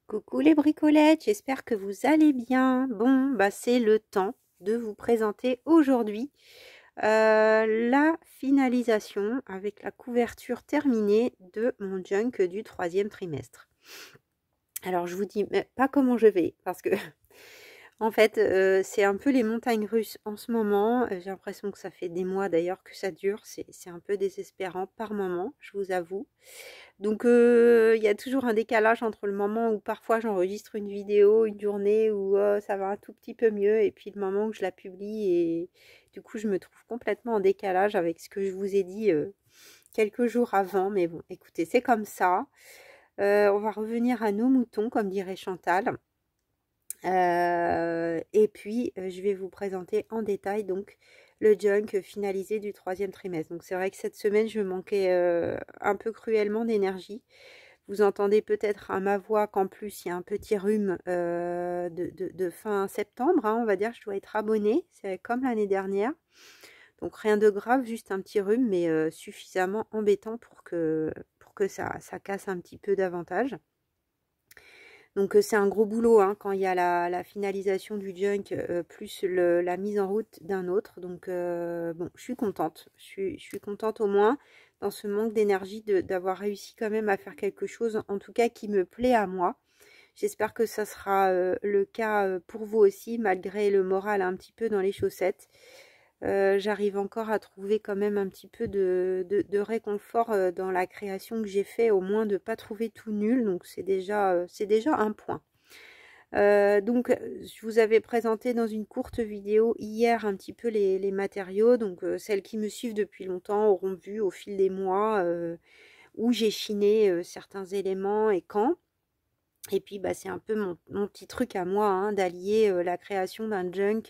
Coucou les bricolettes, j'espère que vous allez bien. Bon, bah c'est le temps de vous présenter aujourd'hui la finalisation avec la couverture terminée de mon junk du troisième trimestre. Alors je vous dis mais pas comment je vais parce que en fait c'est un peu les montagnes russes en ce moment. J'ai l'impression que ça fait des mois d'ailleurs que ça dure. C'est un peu désespérant par moment, je vous avoue. Donc il y a toujours un décalage entre le moment où parfois j'enregistre une vidéo, une journée où ça va un tout petit peu mieux et puis le moment où je la publie et du coup je me trouve complètement en décalage avec ce que je vous ai dit quelques jours avant. Mais bon, écoutez, c'est comme ça. On va revenir à nos moutons, comme dirait Chantal. Et puis je vais vous présenter en détail donc le junk finalisé du troisième trimestre. Donc c'est vrai que cette semaine je manquais un peu cruellement d'énergie. Vous entendez peut-être à ma voix qu'en plus il y a un petit rhume de fin septembre, hein, on va dire. Je dois être abonnée, c'est comme l'année dernière. Donc rien de grave, juste un petit rhume, mais suffisamment embêtant pour que ça casse un petit peu davantage. Donc c'est un gros boulot hein, quand il y a la finalisation du junk plus la mise en route d'un autre. Donc bon, je suis contente. Je suis contente au moins dans ce manque d'énergie d'avoir réussi quand même à faire quelque chose, en tout cas qui me plaît à moi. J'espère que ça sera le cas pour vous aussi, malgré le moral un petit peu dans les chaussettes. J'arrive encore à trouver quand même un petit peu de réconfort dans la création que j'ai fait, au moins de ne pas trouver tout nul, donc c'est déjà un point. Donc je vous avais présenté dans une courte vidéo hier un petit peu les matériaux, donc celles qui me suivent depuis longtemps auront vu au fil des mois où j'ai chiné certains éléments et quand. Et puis bah, c'est un peu mon petit truc à moi hein, d'allier la création d'un junk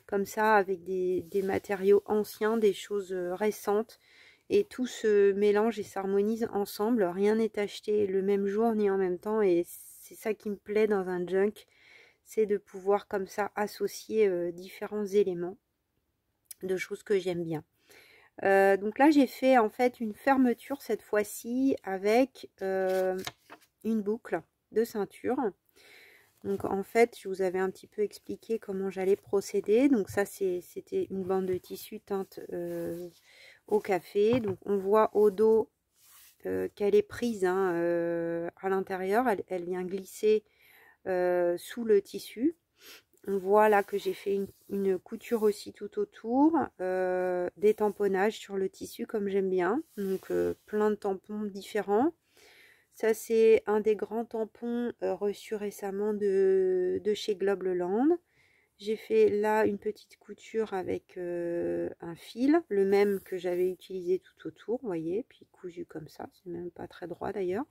comme ça avec des matériaux anciens, des choses récentes. Et tout se mélange et s'harmonise ensemble. Rien n'est acheté le même jour ni en même temps. Et c'est ça qui me plaît dans un junk. C'est de pouvoir comme ça associer différents éléments de choses que j'aime bien. Donc là j'ai fait en fait une fermeture cette fois-ci avec une boucle de ceinture. Donc en fait je vous avais un petit peu expliqué comment j'allais procéder. Donc ça c'était une bande de tissu teinte au café. Donc on voit au dos qu'elle est prise hein, à l'intérieur, elle vient glisser sous le tissu. On voit là que j'ai fait une couture aussi tout autour, des tamponnages sur le tissu comme j'aime bien, donc plein de tampons différents. Ça c'est un des grands tampons reçus récemment de chez Globleland. J'ai fait là une petite couture avec un fil, le même que j'avais utilisé tout autour, vous voyez, puis cousu comme ça, c'est même pas très droit d'ailleurs.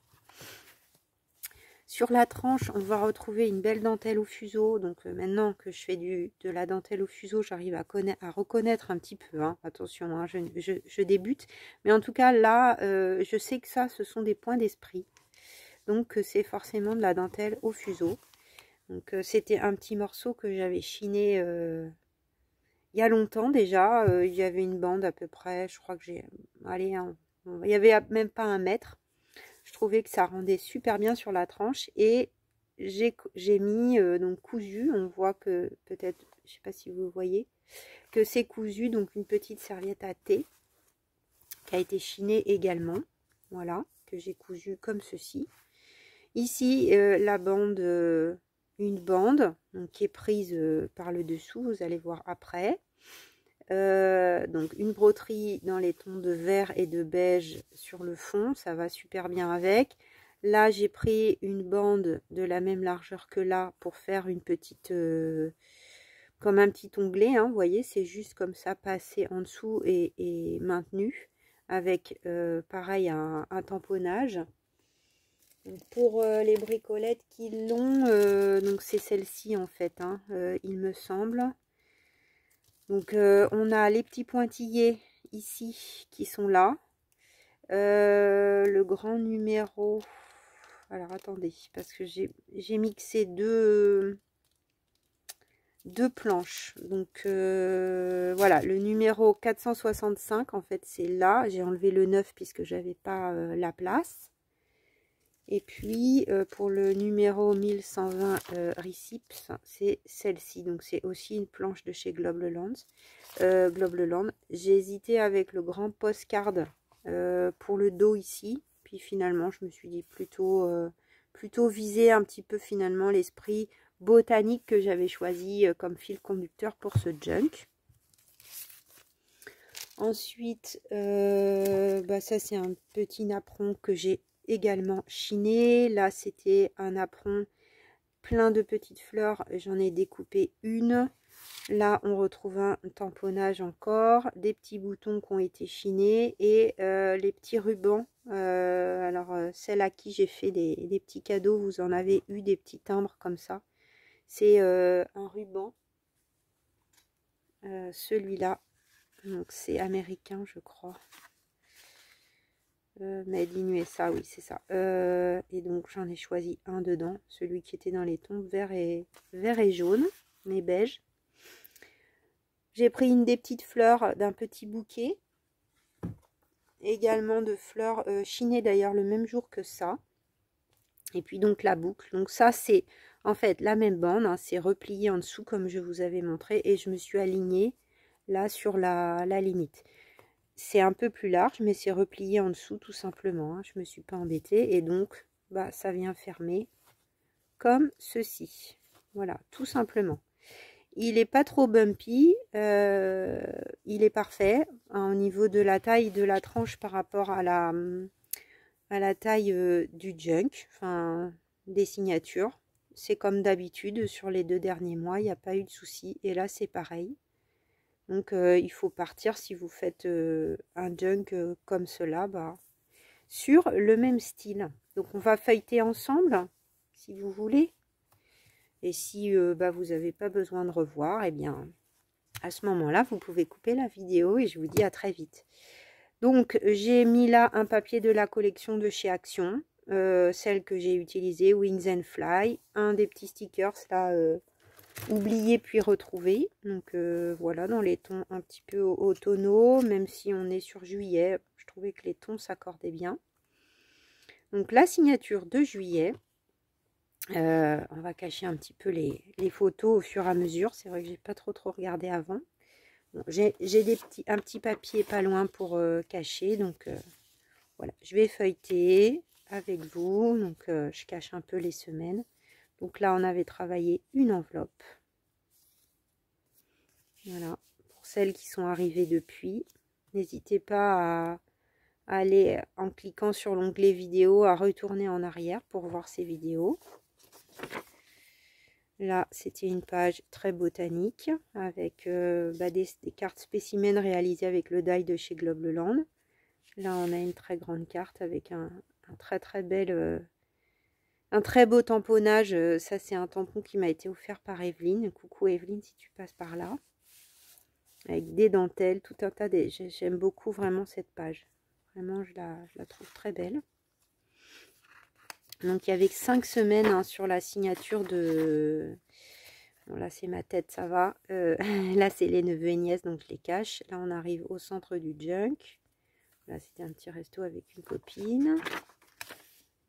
Sur la tranche, on va retrouver une belle dentelle au fuseau. Donc maintenant que je fais de la dentelle au fuseau, j'arrive à reconnaître un petit peu. Hein. Attention, hein, je débute. Mais en tout cas, là, je sais que ça, ce sont des points d'esprit. Donc c'est forcément de la dentelle au fuseau. Donc c'était un petit morceau que j'avais chiné il y a longtemps déjà. Il y avait une bande à peu près, je crois que j'ai... Allez, hein, il n'y avait même pas 1 mètre. Je trouvais que ça rendait super bien sur la tranche et j'ai mis donc cousu. On voit que peut-être, je sais pas si vous voyez, que c'est cousu, donc une petite serviette à thé qui a été chinée également. Voilà, que j'ai cousu comme ceci. Ici, la bande, une bande donc, qui est prise par le dessous, vous allez voir après. Donc une broderie dans les tons de vert et de beige sur le fond, ça va super bien avec. Là j'ai pris une bande de la même largeur que là pour faire une petite comme un petit onglet hein, vous voyez, c'est juste comme ça passé en dessous et maintenu avec pareil un tamponnage. Donc, pour les bricolettes qui l'ont, donc c'est celle-ci en fait hein, il me semble. Donc on a les petits pointillés ici qui sont là. Le grand numéro. Alors attendez, parce que j'ai mixé deux planches. Donc voilà, le numéro 465 en fait c'est là. J'ai enlevé le 9 puisque j'avais pas la place. Et puis pour le numéro 1120 Recips, c'est celle-ci. Donc c'est aussi une planche de chez Globleland. J'ai hésité avec le grand postcard pour le dos ici. Puis finalement je me suis dit plutôt viser un petit peu finalement l'esprit botanique que j'avais choisi comme fil conducteur pour ce junk. Ensuite, ça c'est un petit napperon que j'ai également chiné. Là c'était un napperon plein de petites fleurs, j'en ai découpé une. Là on retrouve un tamponnage encore, des petits boutons qui ont été chinés et les petits rubans. Celle à qui j'ai fait des petits cadeaux, vous en avez eu des petits timbres comme ça. C'est un ruban, celui-là. Donc c'est américain je crois. Made in USA, oui c'est ça. Et donc j'en ai choisi un dedans, celui qui était dans les tons vert et jaune, mais beige. J'ai pris une des petites fleurs d'un petit bouquet. Également de fleurs chinées d'ailleurs le même jour que ça. Et puis donc la boucle. Donc ça c'est en fait la même bande, hein, c'est replié en dessous comme je vous avais montré. Et je me suis alignée là sur la limite. C'est un peu plus large, mais c'est replié en dessous tout simplement. Hein. Je me suis pas embêtée et donc ça vient fermer comme ceci. Voilà, tout simplement. Il n'est pas trop bumpy, il est parfait hein, au niveau de la taille de la tranche par rapport à la taille du junk, enfin des signatures. C'est comme d'habitude sur les 2 derniers mois, il n'y a pas eu de souci. Et là c'est pareil. Donc il faut partir si vous faites un junk comme cela, sur le même style. Donc on va feuilleter ensemble, si vous voulez. Et si vous n'avez pas besoin de revoir, eh bien à ce moment-là, vous pouvez couper la vidéo et je vous dis à très vite. Donc j'ai mis là un papier de la collection de chez Action, celle que j'ai utilisée, Wings and Fly, un des petits stickers là. Oublié puis retrouvé. Donc voilà, dans les tons un petit peu automnaux, même si on est sur juillet, je trouvais que les tons s'accordaient bien. Donc la signature de juillet, on va cacher un petit peu les photos au fur et à mesure. C'est vrai que j'ai pas trop regardé avant. Bon, j'ai un petit papier pas loin pour cacher. Donc voilà, je vais feuilleter avec vous. Donc je cache un peu les semaines. Donc là, on avait travaillé une enveloppe. Voilà, pour celles qui sont arrivées depuis, n'hésitez pas à aller en cliquant sur l'onglet vidéo, à retourner en arrière pour voir ces vidéos. Là, c'était une page très botanique avec des cartes spécimens réalisées avec le die de chez Globleland. Là, on a une très grande carte avec un très beau tamponnage. Ça, c'est un tampon qui m'a été offert par Evelyne. Coucou Evelyne, si tu passes par là. Avec des dentelles, tout un tas de... J'aime beaucoup vraiment cette page. Vraiment, je la trouve très belle. Donc, il y avait 5 semaines hein, sur la signature de... Bon, là, c'est ma tête, ça va. Là, c'est les neveux et nièces, donc je les cache. Là, on arrive au centre du junk. Là, c'était un petit resto avec une copine.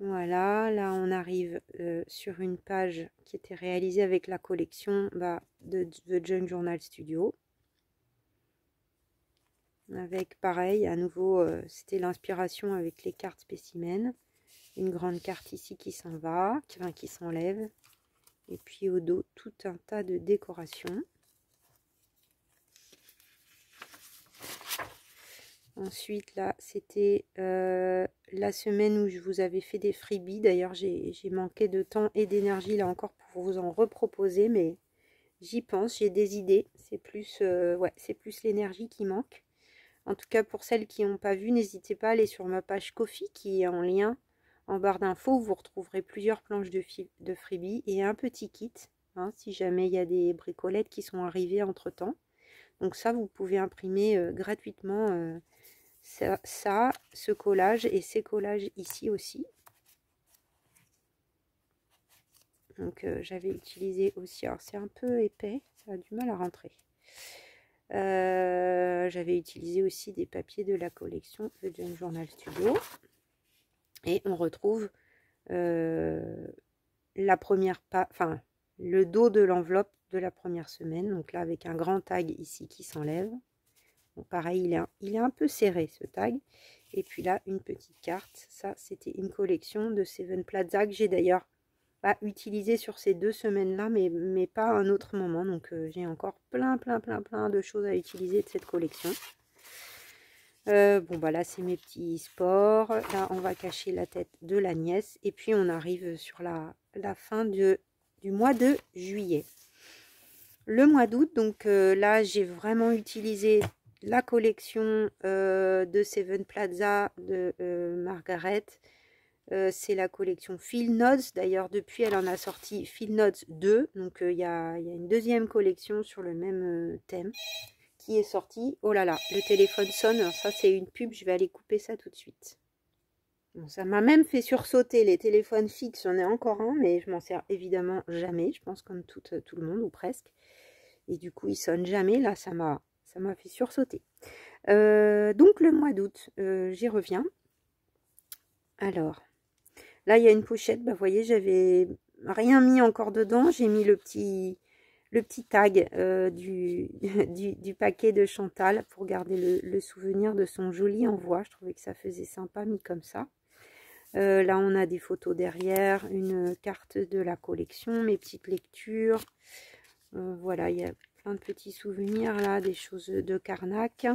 Voilà, là, on arrive sur une page qui était réalisée avec la collection de The Junk Journal Studio. Avec pareil, à nouveau, c'était l'inspiration avec les cartes spécimens. Une grande carte ici qui s'en va, qui s'enlève. Et puis au dos, tout un tas de décorations. Ensuite, là, c'était la semaine où je vous avais fait des freebies. D'ailleurs, j'ai manqué de temps et d'énergie là encore pour vous en reproposer, mais j'y pense, j'ai des idées. C'est plus, c'est plus l'énergie qui manque. En tout cas, pour celles qui n'ont pas vu, n'hésitez pas à aller sur ma page Ko-fi qui est en lien en barre d'infos. Vous retrouverez plusieurs planches de freebie et un petit kit, hein, si jamais il y a des bricolettes qui sont arrivées entre-temps. Donc ça, vous pouvez imprimer gratuitement ce collage et ces collages ici aussi. Donc j'avais utilisé aussi, alors c'est un peu épais, ça a du mal à rentrer. J'avais utilisé aussi des papiers de la collection The Junk Journal Studio. Et on retrouve la première enfin le dos de l'enveloppe de la première semaine. Donc là avec un grand tag ici qui s'enlève. Bon, pareil, il est un peu serré ce tag. Et puis là une petite carte. Ça c'était une collection de Seven Plaza que j'ai d'ailleurs pas utilisé sur ces 2 semaines là, mais pas à un autre moment. Donc j'ai encore plein de choses à utiliser de cette collection. Bon bah là c'est mes petits sports. Là on va cacher la tête de la nièce. Et puis on arrive sur la fin du mois de juillet. Le mois d'août, donc là j'ai vraiment utilisé la collection de Seven Plaza de Margaret. C'est la collection Field Notes. D'ailleurs depuis elle en a sorti Field Notes 2. Donc il y a une deuxième collection sur le même thème qui est sorti. Oh là là, le téléphone sonne. Alors ça c'est une pub, je vais aller couper ça tout de suite. Bon, ça m'a même fait sursauter les téléphones fixes. J'en ai encore un, mais je m'en sers évidemment jamais. Je pense comme tout le monde ou presque. Et du coup il sonne jamais. Là ça m'a fait sursauter. Donc le mois d'août, j'y reviens. Alors là il y a une pochette. Bah, vous voyez, j'avais rien mis encore dedans. J'ai mis le petit tag du paquet de Chantal pour garder le souvenir de son joli envoi. Je trouvais que ça faisait sympa mis comme ça. Là on a des photos derrière, une carte de la collection, mes petites lectures. Voilà, il y a plein de petits souvenirs là, des choses de Carnac.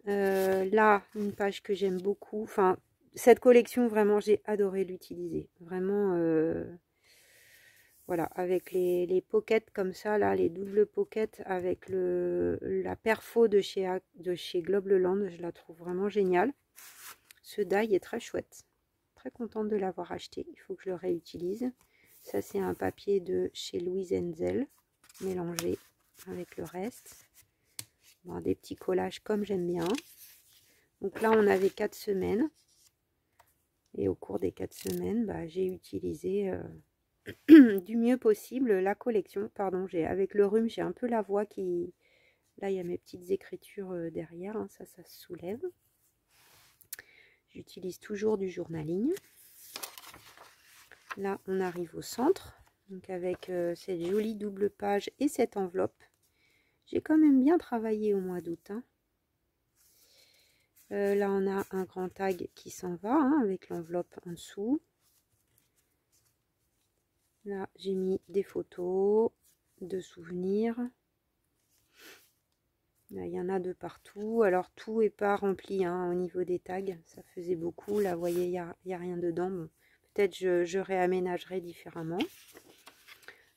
Là une page que j'aime beaucoup. Enfin cette collection vraiment j'ai adoré l'utiliser. Vraiment voilà, avec les pockets comme ça, là, les doubles pockets avec la perfo de chez Globleland, je la trouve vraiment géniale. Ce die est très chouette. Très contente de l'avoir acheté. Il faut que je le réutilise. Ça, c'est un papier de chez Louise Henzel, mélangé avec le reste. Bon, des petits collages comme j'aime bien. Donc là, on avait 4 semaines. Et au cours des 4 semaines, bah, j'ai utilisé... du mieux possible la collection. Pardon, avec le rhume j'ai un peu la voix qui... Là il y a mes petites écritures derrière, hein, ça se soulève. J'utilise toujours du journaling. Là on arrive au centre, donc avec cette jolie double page et cette enveloppe. J'ai quand même bien travaillé au mois d'août. Hein. Là on a un grand tag qui s'en va, hein, avec l'enveloppe en dessous. Là, j'ai mis des photos de souvenirs. Là, il y en a de partout. Alors, tout n'est pas rempli hein, au niveau des tags. Ça faisait beaucoup. Là, vous voyez, il n'y a rien dedans. Bon, peut-être je réaménagerai différemment.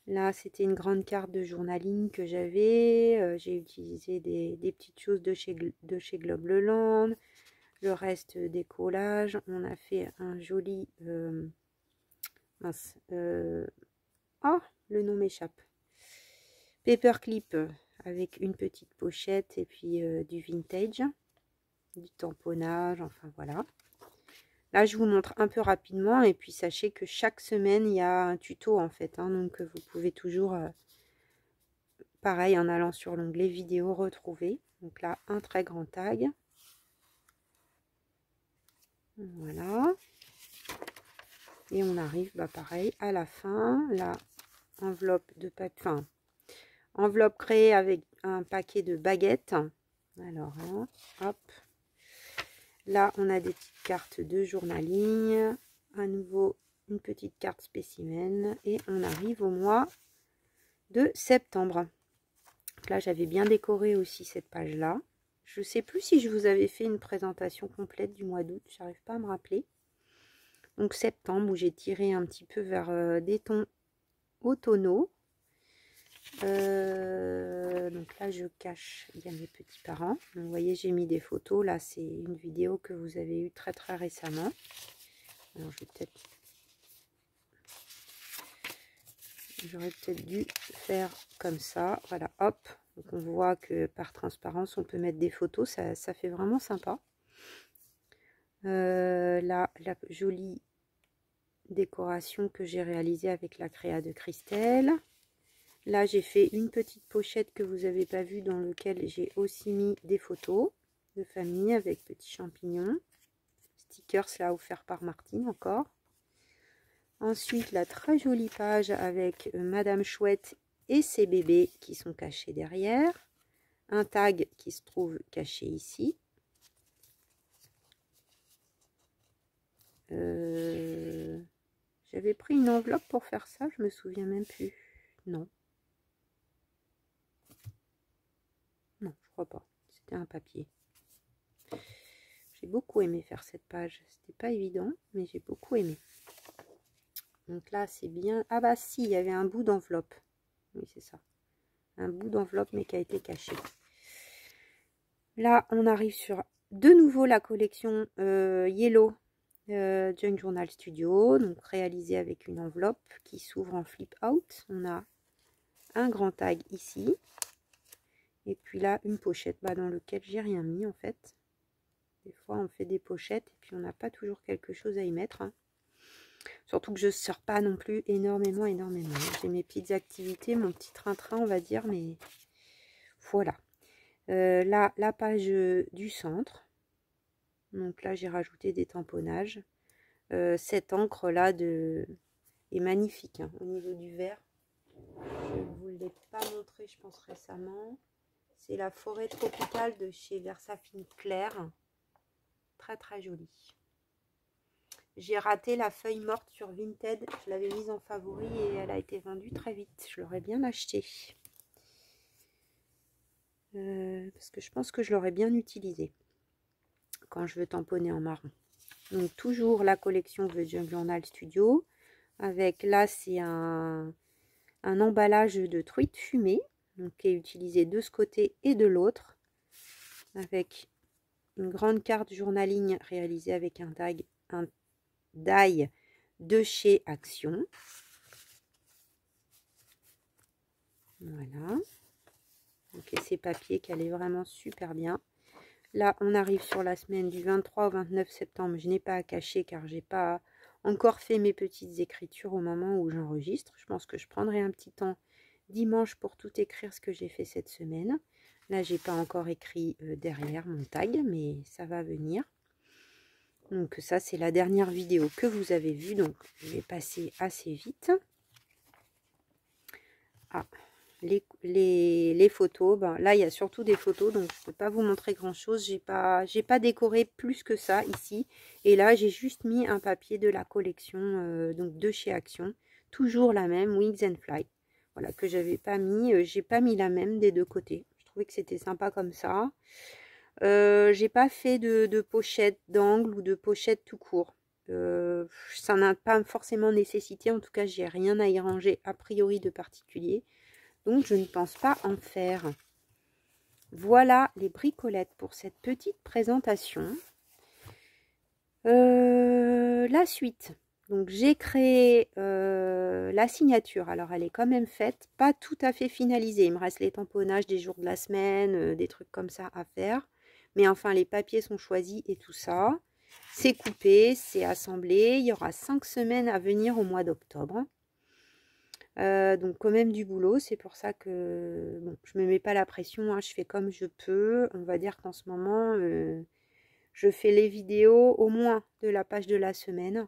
Là, c'était une grande carte de journaling que j'avais. J'ai utilisé des petites choses de chez Globleland. Le reste des collages. On a fait un joli... mince. Oh, le nom m'échappe. Paperclip avec une petite pochette et puis du vintage, du tamponnage, enfin voilà. Là, je vous montre un peu rapidement et puis sachez que chaque semaine, il y a un tuto en fait. Hein, donc, vous pouvez toujours, pareil, en allant sur l'onglet vidéo, retrouver. Donc là, un très grand tag. Voilà. Et on arrive, bah, pareil, à la fin. La enveloppe de papier, enfin, enveloppe créée avec un paquet de baguettes. Alors, hein, hop. Là, on a des petites cartes de journaling. À nouveau, une petite carte spécimen. Et on arrive au mois de septembre. Donc là, j'avais bien décoré aussi cette page-là. Je ne sais plus si je vous avais fait une présentation complète du mois d'août. J'arrive pas à me rappeler. Donc septembre, où j'ai tiré un petit peu vers des tons automnaux. Donc là je cache, il y a mes petits parents. Donc, vous voyez, j'ai mis des photos. Là c'est une vidéo que vous avez eue très récemment. Alors j'aurais peut-être dû faire comme ça. Voilà, hop. Donc on voit que par transparence on peut mettre des photos, ça fait vraiment sympa. Là la jolie décoration que j'ai réalisée avec la créa de Christelle. Là, j'ai fait une petite pochette que vous n'avez pas vue, dans laquelle j'ai aussi mis des photos de famille avec petits champignons. Stickers là offerts par Martine encore. Ensuite, la très jolie page avec Madame Chouette et ses bébés qui sont cachés derrière. Un tag qui se trouve caché ici. J'avais pris une enveloppe pour faire ça, je me souviens même plus. Non. Non, je crois pas. C'était un papier. J'ai beaucoup aimé faire cette page. C'était pas évident, mais j'ai beaucoup aimé. Donc là, c'est bien. Ah bah si, il y avait un bout d'enveloppe. Oui, c'est ça. Un bout d'enveloppe, mais qui a été caché. Là, on arrive sur de nouveau la collection Yellow Junk Journal Studio. Donc réalisée avec une enveloppe qui s'ouvre en flip out. On a un grand tag ici. Et puis là, une pochette dans laquelle j'ai rien mis en fait. Des fois, on fait des pochettes et puis on n'a pas toujours quelque chose à y mettre. Hein. Surtout que je ne sors pas non plus énormément. J'ai mes petites activités, mon petit train-train, on va dire, mais voilà. Là, la page du centre. Donc là, j'ai rajouté des tamponnages. Cette encre-là est magnifique hein, au niveau du vert. Je ne vous l'ai pas montré, je pense, récemment. C'est la forêt tropicale de chez Versafine Claire. Très, très jolie. J'ai raté la feuille morte sur Vinted. Je l'avais mise en favori et elle a été vendue très vite. Je l'aurais bien achetée. Parce que je pense que je l'aurais bien utilisée quand je veux tamponner en marron. Donc toujours la collection The Junk Journal Studio. Avec là, c'est un emballage de truite fumée. Donc qui est utilisé de ce côté et de l'autre. Avec une grande carte journaling réalisée avec un die de chez Action. Voilà. Donc ces papiers qui allaient vraiment super bien. Là, on arrive sur la semaine du 23 au 29 septembre. Je n'ai pas à cacher car j'ai pas encore fait mes petites écritures au moment où j'enregistre. Je pense que je prendrai un petit temps dimanche pour tout écrire ce que j'ai fait cette semaine. Là, j'ai pas encore écrit derrière mon tag, mais ça va venir. Donc ça, c'est la dernière vidéo que vous avez vue. Donc, je vais passer assez vite. Ah, les photos. Là, il y a surtout des photos, donc je ne peux pas vous montrer grand-chose. J'ai pas décoré plus que ça ici. Et là, j'ai juste mis un papier de la collection donc de chez Action. Toujours la même, Wings and Fly. Voilà, que j'avais pas mis. J'ai pas mis la même des deux côtés. Je trouvais que c'était sympa comme ça. J'ai pas fait de pochette d'angle ou de pochette tout court. Ça n'a pas forcément nécessité. En tout cas, j'ai rien à y ranger a priori de particulier. Donc, je ne pense pas en faire. Voilà les bricolettes pour cette petite présentation. La suite. Donc, j'ai créé la signature. Alors, elle est quand même faite, pas tout à fait finalisée. Il me reste les tamponnages des jours de la semaine, des trucs comme ça à faire. Mais enfin, les papiers sont choisis et tout ça. C'est coupé, c'est assemblé. Il y aura 5 semaines à venir au mois d'octobre. Donc quand même du boulot, c'est pour ça que bon, je me mets pas la pression, hein, je fais comme je peux. On va dire qu'en ce moment, je fais les vidéos au moins de la page de la semaine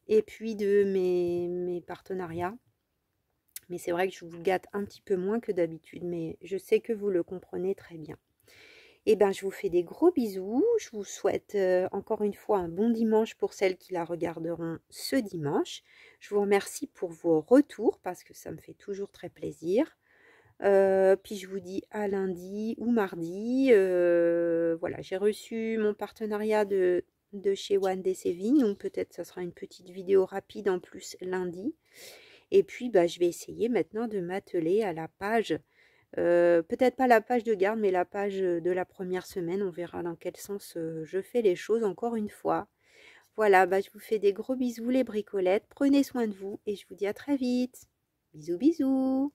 et puis de mes partenariats. Mais c'est vrai que je vous gâte un petit peu moins que d'habitude, mais je sais que vous le comprenez très bien. Et ben, je vous fais des gros bisous. Je vous souhaite encore une fois un bon dimanche pour celles qui la regarderont ce dimanche. Je vous remercie pour vos retours parce que ça me fait toujours très plaisir. Puis je vous dis à lundi ou mardi. Voilà, j'ai reçu mon partenariat de chez One Day Saving. Donc peut-être ça sera une petite vidéo rapide en plus lundi. Et puis je vais essayer maintenant de m'atteler à la page. Peut-être pas la page de garde, mais la page de la première semaine. On verra dans quel sens je fais les choses encore une fois. Voilà, je vous fais des gros bisous les bricolettes. Prenez soin de vous et je vous dis à très vite. Bisous, bisous.